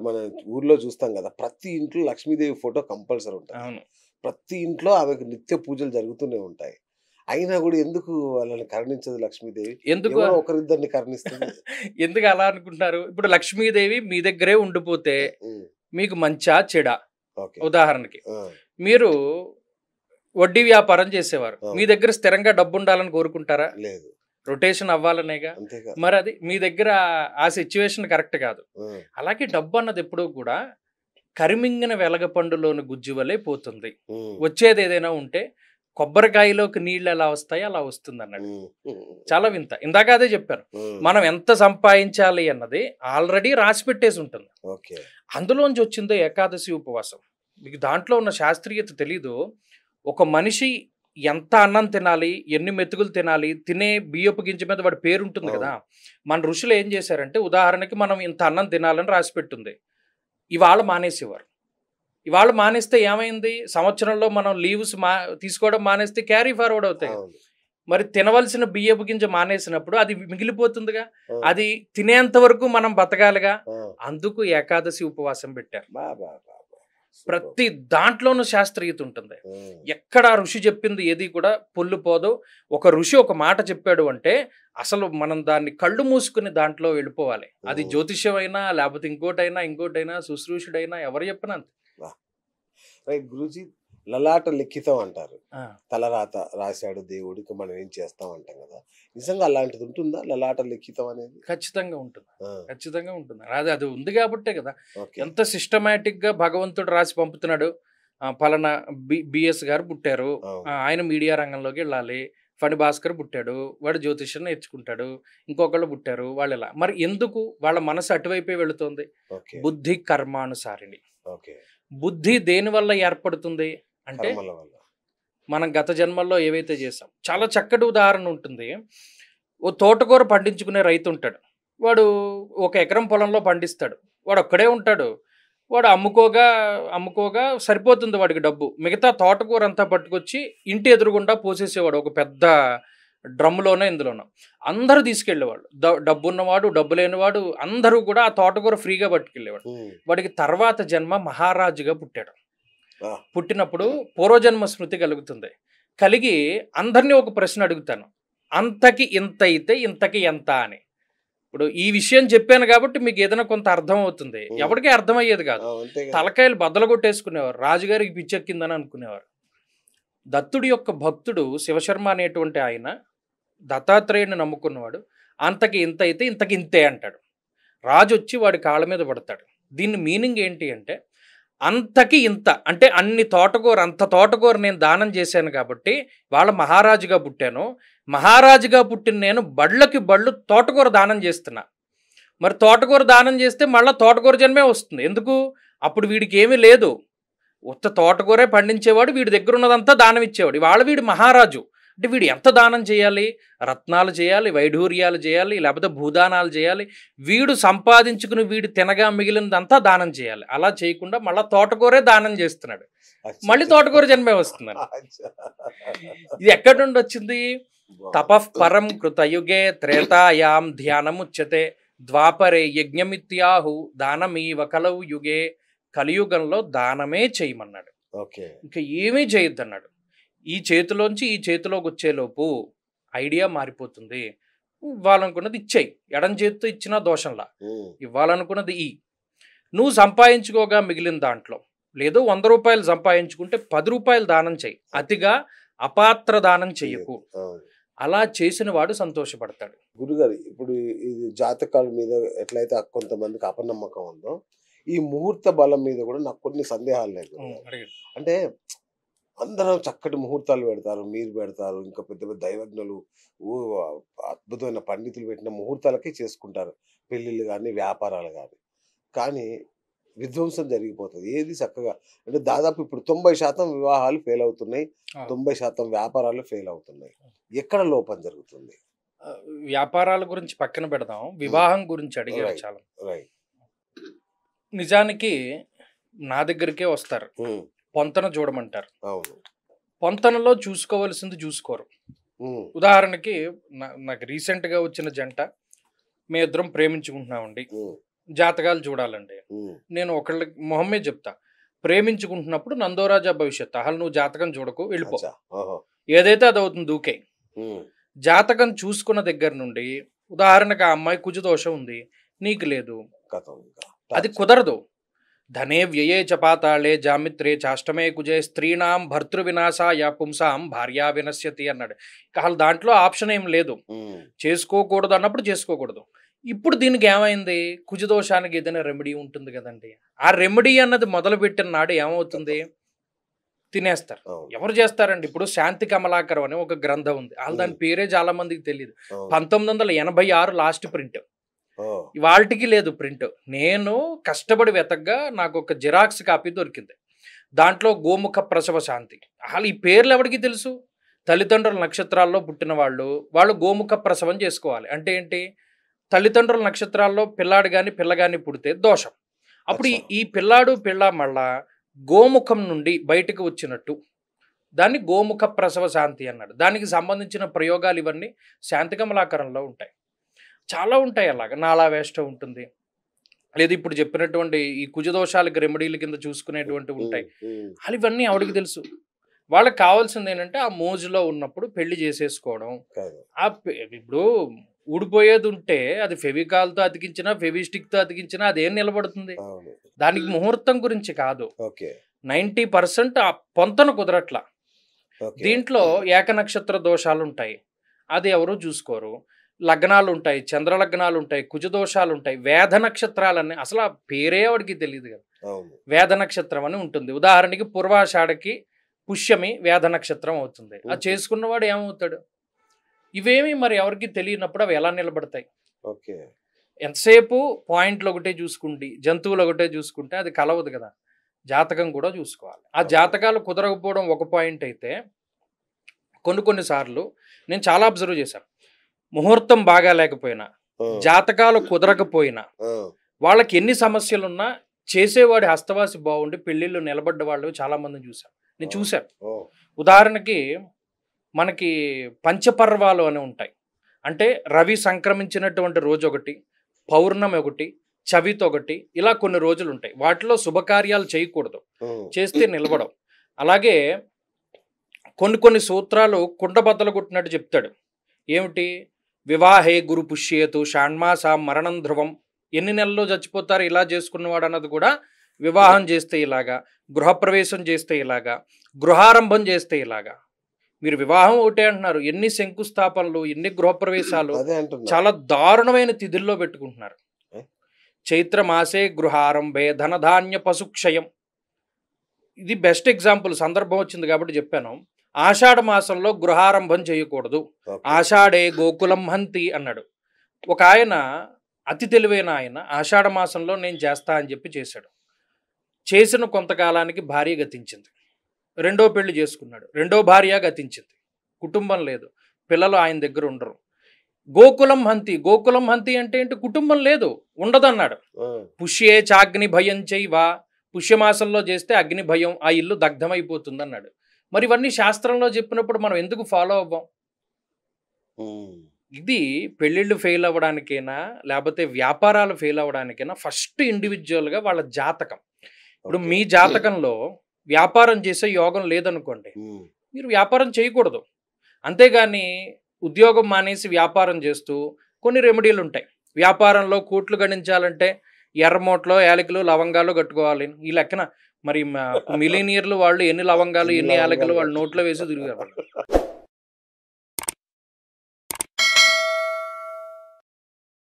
మన ఊర్లో చూస్తాం కదా, ప్రతి ఇంట్లో లక్ష్మీదేవి ఫోటో కంపల్సరీ ఉంటుంది. అవును. ప్రతి ఇంట్లో ఆమెకు నిత్య పూజలు జరుగుతూనే ఉంటాయి. అయినా కూడా ఎందుకు వాళ్ళని కరుణించదు లక్ష్మీదేవి? ఎందుకు ఎవరో ఒకరిద్దరిని కరుణిస్తుంది. ఎందుకు అలా అనుకుంటున్నారు? ఇప్పుడు లక్ష్మీదేవి మీ దగ్గరే ఉండిపోతే ఉమ్, మీకు మంచా చెడా? ఓకే. ఉదాహరణకి ఆ, మీరు వడ్డీ వ్యాపారం చేసేవారు, అవును. మీ దగ్గర స్థిరంగా డబ్బు ఉండాలని కోరుకుంటారా? లేదు, రొటేషన్ అవ్వాలనేగా. అంతేగా. మరి అది మీ దగ్గర ఆ సిచ్యువేషన్ కరెక్ట్ కాదు. ఆ, అలాగే డబ్బు అన్నది ఎప్పుడూ కూడా కరిమింగిన వెలగపండులోని గుజ్జు వలె పోతుంది. ఉమ్, వచ్చేది ఏదైనా ఉంటే కొబ్బరికాయలోకి నీళ్ళు ఎలా వస్తాయో అలా వస్తుంది అన్నాడు. ఉమ్, ఉమ్, చాలా వింత. ఇందాక అదే చెప్పాను, ఉమ్, మనం ఎంత సంపాదించాలి అన్నది ఆల్రెడీ రాసి పెట్టేసి ఉంటుంది. ఓకే. అందులోంచి వచ్చిందో ఏకాదశి ఉపవాసం. మీకు దాంట్లో ఉన్న శాస్త్రీయత తెలీదు. ఒక మనిషి ఎంత అన్నం తినాలి, ఎన్ని మెతుకులు తినాలి, తినే బియ్యపు గింజ మీద వాడి పేరు ఉంటుంది కదా. మన ఋషులు ఏం చేశారంటే, ఉదాహరణకి మనం ఇంత అన్నం తినాలని రాసి పెట్టుంది, ఇవాళ మానేసేవారు. ఇవాళ మానేస్తే ఏమైంది? సంవత్సరంలో మనం లీవ్స్ తీసుకోవడం మానేస్తే క్యారీ ఫార్వర్డ్ అవుతాయి. అవును. మరి తినవలసిన బియ్యపు గింజ మానేసినప్పుడు అది మిగిలిపోతుందిగా. ఆ, అది తినేంత వరకు మనం బతకాలిగా. ఆ, అందుకు ఏకాదశి ఉపవాసం పెట్టారు. బా బా బా బా. సూపర్. ప్రతి దాంట్లోనూ శాస్త్రీయత ఉంటుంది. ఉమ్, ఎక్కడ ఋషి చెప్పింది ఏది కూడా పొల్లుపోదు. ఒక ఋషి ఒక మాట చెప్పాడు అంటే అసలు మనం దాన్ని కళ్ళు మూసుకుని దాంట్లో వెళ్ళిపోవాలి. అది జ్యోతిష్యమైనా, లేకపోతే ఇంకోటైనా, శుశ్రూషుడైనా, ఎవరు చెప్పినా అంతే. రైట్ గురూజీ, లలాట లిఖితం అంటారు. ఆ, తలరాత రాశాడు దేవుడికి, మనం ఏం చేస్తాం అంటాం కదా. నిజంగా అలాంటిది ఉంటుందా లలాట లిఖితం అనేది? ఖచ్చితంగా ఉంటుంది. ఆ, ఖచ్చితంగా ఉంటుంది. అది ఉంది కాబట్టే కదా ఓకే. ఎంత సిస్టమేటిక్గా భగవంతుడు రాసి పంపుతున్నాడు. పలానా బిఎస్ గారు పుట్టారు, అవును. ఆయన మీడియా రంగంలోకి వెళ్ళాలి. ఫణి భాస్కర్ పుట్టాడు, వాడు జ్యోతిష్యం నేర్చుకుంటాడు. ఇంకొకళ్ళు పుట్టారు, వాళ్ళు ఇలా. మరి ఎందుకు వాళ్ళ మనసు అటువైపే వెళుతుంది? ఓకే. బుద్ధి కర్మానుసారిణి. ఓకే. బుద్ధి దేని వల్ల ఏర్పడుతుంది అంటే, కర్మల వల్ల. మనం గత జన్మల్లో ఏవైతే చేసాం. చాలా చక్కటి ఉదాహరణ ఉంటుంది. ఓ తోటకూర పండించుకునే రైతు ఉంటాడు. వాడు 1 ఎకరం పొలంలో పండిస్తాడు. వాడు ఒక్కడే ఉంటాడు. వాడు అమ్ముకోగా సరిపోతుంది వాడికి డబ్బు. మిగతా తోటకూర అంతా పట్టుకొచ్చి ఇంటి ఎదురుగుండా పోసేసేవాడు, ఒక పెద్ద డ్రమ్ములోనో ఇందులోనో. అందరూ తీసుకెళ్ళేవాళ్ళు. డబ్బు ఉన్నవాడు, డబ్బు లేనివాడు అందరూ కూడా ఆ తోటకూర ఫ్రీగా పట్టుకెళ్ళేవాడు. ఉమ్, వాడికి తర్వాత జన్మ మహారాజుగా పుట్టాడు. ఆ, పుట్టినప్పుడు పూర్వజన్మ స్మృతి కలుగుతుంది. కలిగి అందరినీ ఒక ప్రశ్న అడుగుతాను, అంతకి ఇంత అయితే ఇంతకి ఎంత అని. ఇప్పుడు ఈ విషయం చెప్పాను కాబట్టి మీకు ఏదైనా కొంత అర్థం అవుతుంది. ఎవరికీ అర్థమయ్యేది కాదు. అంతే కదా. తలకాయలు బద్దలు కొట్టేసుకునేవారు, రాజుగారికి పిచ్చెక్కిందని అనుకునేవారు. దత్తుడి యొక్క భక్తుడు శివశర్మ అనేటువంటి ఆయన దత్తాత్రేయుని నమ్ముకున్నవాడు. అంతకి ఇంత అయితే ఇంతకి ఇంతే అంటాడు. రాజు వచ్చి వాడి కాళ్ళ మీద పడతాడు. దీని మీనింగ్ ఏంటి అంటే, అంతకి ఇంత అంటే అన్ని తోటకూర, అంత తోటకూర నేను దానం చేశాను కాబట్టి వాళ్ళ మహారాజుగా పుట్టాను. మహారాజుగా పుట్టిన నేను బళ్ళకి బళ్ళు తోటకూర దానం చేస్తున్నా. మరి తోటకూర దానం చేస్తే మళ్ళీ తోటకూర జన్మే వస్తుంది. ఎందుకు? అప్పుడు వీడికి ఏమీ లేదు, ఉత్త తోటకూరే పండించేవాడు, వీడి దగ్గర ఉన్నదంతా దానం ఇచ్చేవాడు. ఇవాళ వీడు మహారాజు అంటే వీడు ఎంత దానం చేయాలి? రత్నాలు చేయాలి, వైఢూర్యాలు చేయాలి, లేకపోతే భూదానాలు చేయాలి. వీడు సంపాదించుకుని వీడు తినగా మిగిలినదంతా దానం చేయాలి. అలా చేయకుండా మళ్ళీ తోటకూరే దానం చేస్తున్నాడు. మళ్ళీ తోటకూర జన్మే వస్తుందని. ఇది ఎక్కడి నుండి వచ్చింది? తపః పరం కృతయుగే త్రేతాయాం ధ్యానముచ్యతే ద్వాపరే యజ్ఞమిత్యాహు దానమీవ కలవు యుగే. కలియుగంలో దానమే చేయమన్నాడు. ఓకే. ఇంకా ఏమీ చేయొద్దన్నాడు. ఈ చేతిలోంచి ఈ చేతిలోకి వచ్చేలోపు ఐడియా మారిపోతుంది. ఇవ్వాలనుకున్నది ఇచ్చేయి, ఎడం చేతితో ఇచ్చినా దోషంలా. ఇవ్వాలనుకున్నది నువ్వు సంపాదించుకోగా మిగిలిన దాంట్లో లేదో 100 రూపాయలు సంపాదించుకుంటే 10 రూపాయలు దానం చెయ్యి, అతిగా అపాత్ర దానం చెయ్యకు. అలా చేసిన వాడు సంతోషపడతాడు. గురుగారు, ఇప్పుడు ఇది జాతకాల మీద ఎట్లయితే కొంతమందికి అపనమ్మకం ఉందో, ఈ ముహూర్త బలం మీద కూడా నాకు కొన్ని సందేహాలు లేదు. అంటే అందరం చక్కటి ముహూర్తాలు పెడతారు, మీరు పెడతారు, ఇంకా పెద్ద పెద్ద దైవజ్ఞులు, అద్భుతమైన పండితులు పెట్టిన ముహూర్తాలకే చేసుకుంటారు పెళ్ళిళ్ళు కానీ వ్యాపారాలు కానీ. కానీ విధ్వంసం జరిగిపోతుంది ఏది చక్కగా. అంటే దాదాపు ఇప్పుడు 90% వివాహాలు ఫెయిల్ అవుతున్నాయి, 90% వ్యాపారాలు ఫెయిల్ అవుతున్నాయి. ఎక్కడ లోపం జరుగుతుంది? వ్యాపారాల గురించి పక్కన పెడదాం, వివాహం గురించి అడిగారు చాలా. రైట్. నిజానికి నా దగ్గరికే వస్తారు, పొంతన చూడమంటారు. అవును. పొంతనలో చూసుకోవలసింది చూసుకోరు. ఉదాహరణకి నాకు రీసెంట్గా వచ్చిన జంట, మీ ఇద్దరం ప్రేమించుకుంటున్నామండి, జాతకాలు చూడాలండి. నేను ఒకళ్ళకి మొహమ్మే చెప్తా, ప్రేమించుకుంటున్నప్పుడు నందోరాజా భవిష్యత్, అసలు నువ్వు జాతకం చూడకు, వెళ్ళిపో, ఏదైతే అది అవుతుంది దూకే. జాతకం చూసుకున్న దగ్గర నుండి ఉదాహరణకు ఆ అమ్మాయి కుజదోషం ఉంది, నీకు లేదు, అది కుదరదు. ధనే వ్యయే చపాతాళే జామిత్రే చాష్టమే కుజే స్త్రీణాం భర్తృ వినాశాయ పుంసాం భార్యా వినశ్యతి అన్నాడు. అసలు దాంట్లో ఆప్షన్ ఏం లేదు, చేసుకోకూడదు అన్నప్పుడు చేసుకోకూడదు. ఇప్పుడు దీనికి ఏమైంది, కుజదోషానికి ఏదైనా రెమెడీ ఉంటుంది కదండి, ఆ రెమెడీ అన్నది మొదలు పెట్టిన నాడు ఏమవుతుంది, తినేస్తారు. ఎవరు చేస్తారండి? ఇప్పుడు శాంతి కమలాకరం అనే ఒక గ్రంథం ఉంది, అసలు దాని పేరే చాలా మందికి తెలియదు. 1986 లాస్ట్ ప్రింట్, ఇవాళకి లేదు ప్రింట్. నేను కష్టపడి వెతగ్గా నాకు ఒక జిరాక్స్ కాపీ దొరికింది. దాంట్లో గోముఖ ప్రసవ శాంతి. అసలు ఈ పేర్లు ఎవరికి తెలుసు? తల్లిదండ్రుల నక్షత్రాల్లో పుట్టిన వాళ్ళు గోముఖ ప్రసవం చేసుకోవాలి. అంటే ఏంటి, తల్లిదండ్రుల నక్షత్రాల్లో పిల్లాడు కానీ పిల్ల కానీ పుడితే దోషం. అప్పుడు ఈ పిల్లాడు పిల్ల మళ్ళా గోముఖం నుండి బయటకు వచ్చినట్టు దాన్ని గోముఖ ప్రసవ శాంతి అన్నాడు. దానికి సంబంధించిన ప్రయోగాలు ఇవన్నీ శాంతి కమలాకరంలో ఉంటాయి, చాలా ఉంటాయి. అలాగా నాళావేష్ట ఉంటుంది, లేదు ఇప్పుడు చెప్పినటువంటి ఈ కుజదోషాలకి రెమెడీల కింద చూసుకునేటువంటివి ఉంటాయి. అవి ఇవన్నీ ఆవిడకి తెలుసు. వాళ్ళకి కావాల్సింది ఏంటంటే ఆ మోజులో ఉన్నప్పుడు పెళ్లి చేసేసుకోవడం. ఇప్పుడు ఊడిపోయేది ఉంటే అది ఫెవికాల్తో అతికించినా ఫెవిస్టిక్తో అతికించినా అదేం నిలబడుతుంది? దానికి ముహూర్తం గురించి కాదు, 90% ఆ పొంతన కుదరట్లా. దీంట్లో ఏకనక్షత్ర దోషాలు ఉంటాయి, అది ఎవరు చూసుకోరు. లగ్నాలు ఉంటాయి, చంద్రలగ్నాలు ఉంటాయి, కుజదోషాలు ఉంటాయి, వేద నక్షత్రాలన్నీ అసలు ఆ పేరే వాడికి తెలియదు కదా. వేద నక్షత్రం అని ఉంటుంది. ఉదాహరణకి పూర్వాషాఢకి పుష్యమి వేద నక్షత్రం అవుతుంది. అది చేసుకున్నవాడు ఏమవుతాడు? ఇవేమి మరి ఎవరికి తెలియనప్పుడు అవి ఎలా నిలబడతాయి? ఎంతసేపు పాయింట్లు ఒకటే చూసుకుంటే, జంతువులు ఒకటే చూసుకుంటే అది కలవదు కదా. జాతకం కూడా చూసుకోవాలి. ఆ జాతకాలు కుదరకపోవడం ఒక పాయింట్ అయితే, కొన్నిసార్లు నేను చాలా అబ్జర్వ్ చేశాను, ముహూర్తం బాగా లేకపోయినా, జాతకాలు కుదరకపోయినా, వాళ్ళకి ఎన్ని సమస్యలున్నా చేసేవాడి హస్తవాసి బాగుండి పెళ్లిళ్ళు నిలబడ్డ వాళ్ళు చాలా మందిని చూశాను, నేను చూశాను. ఉదాహరణకి మనకి పంచపర్వాలు అని ఉంటాయి. అంటే రవి సంక్రమించినటువంటి రోజు ఒకటి, పౌర్ణమి ఒకటి, చవితి ఒకటి, ఇలా కొన్ని రోజులు ఉంటాయి. వాటిలో శుభకార్యాలు చేయకూడదు, చేస్తే నిలబడవు. అలాగే కొన్ని సూత్రాలు కుండబద్దలు కొట్టినట్టు చెప్తాడు. ఏమిటి? వివాహే గురు పుష్యేతు షాణ్మాసాం మరణం ధ్రువం. ఎన్ని నెలల్లో చచ్చిపోతారు ఇలా చేసుకున్నవాడు అన్నది కూడా, వివాహం చేస్తే ఇలాగా, గృహప్రవేశం చేస్తే ఇలాగా, గృహారంభం చేస్తే ఇలాగా. మీరు వివాహం ఒకటే అంటున్నారు, ఎన్ని శంకుస్థాపనలు, ఎన్ని గృహప్రవేశాలు చాలా దారుణమైన తిథుల్లో పెట్టుకుంటున్నారు. చైత్ర మాసే గృహారంభే ధనధాన్య పశుక్షయం. ఇది బెస్ట్ ఎగ్జాంపుల్, సందర్భం వచ్చింది కాబట్టి చెప్పాను. ఆషాఢ మాసంలో గృహారంభం చేయకూడదు, ఆషాఢే గోకులం హంతి అన్నాడు. ఒక ఆయన అతి తెలివైన ఆయన ఆషాఢ మాసంలో నేను చేస్తా అని చెప్పి చేశాడు. చేసిన కొంతకాలానికి భార్య గతించింది, రెండో పెళ్లి చేసుకున్నాడు, రెండో భార్య గతించింది, కుటుంబం లేదు, పిల్లలు ఆయన దగ్గర ఉండరు. గోకులం హంతి, గోకులం హంతి అంటే ఏంటి? కుటుంబం లేదు, ఉండదన్నాడు. పుష్యే చాగ్ని భయం చేయవా, పుష్యమాసంలో చేస్తే అగ్ని భయం, ఆ ఇల్లు దగ్ధమైపోతుంది అన్నాడు. మరి ఇవన్నీ శాస్త్రంలో చెప్పినప్పుడు మనం ఎందుకు ఫాలో అవ్వం? ఇది పెళ్ళిళ్ళు ఫెయిల్ అవ్వడానికైనా లేకపోతే వ్యాపారాలు ఫెయిల్ అవ్వడానికైనా ఫస్ట్ ఇండివిజువల్గా వాళ్ళ జాతకం. ఇప్పుడు మీ జాతకంలో వ్యాపారం చేసే యోగం లేదనుకోండి, మీరు వ్యాపారం చేయకూడదు. అంతేగాని ఉద్యోగం మానేసి వ్యాపారం చేస్తూ కొన్ని రెమెడీలు ఉంటాయి. వ్యాపారంలో కోట్లు గణించాలంటే ఎర్రమోట్లో యాలకులు లవంగాలు కట్టుకోవాలి. ఈ లెక్కన మరి మిలీనియర్లు వాళ్ళు ఎన్ని లవంగాలు ఎన్ని యాలకులు వాళ్ళు నోట్లో వేసి తిరిగారు.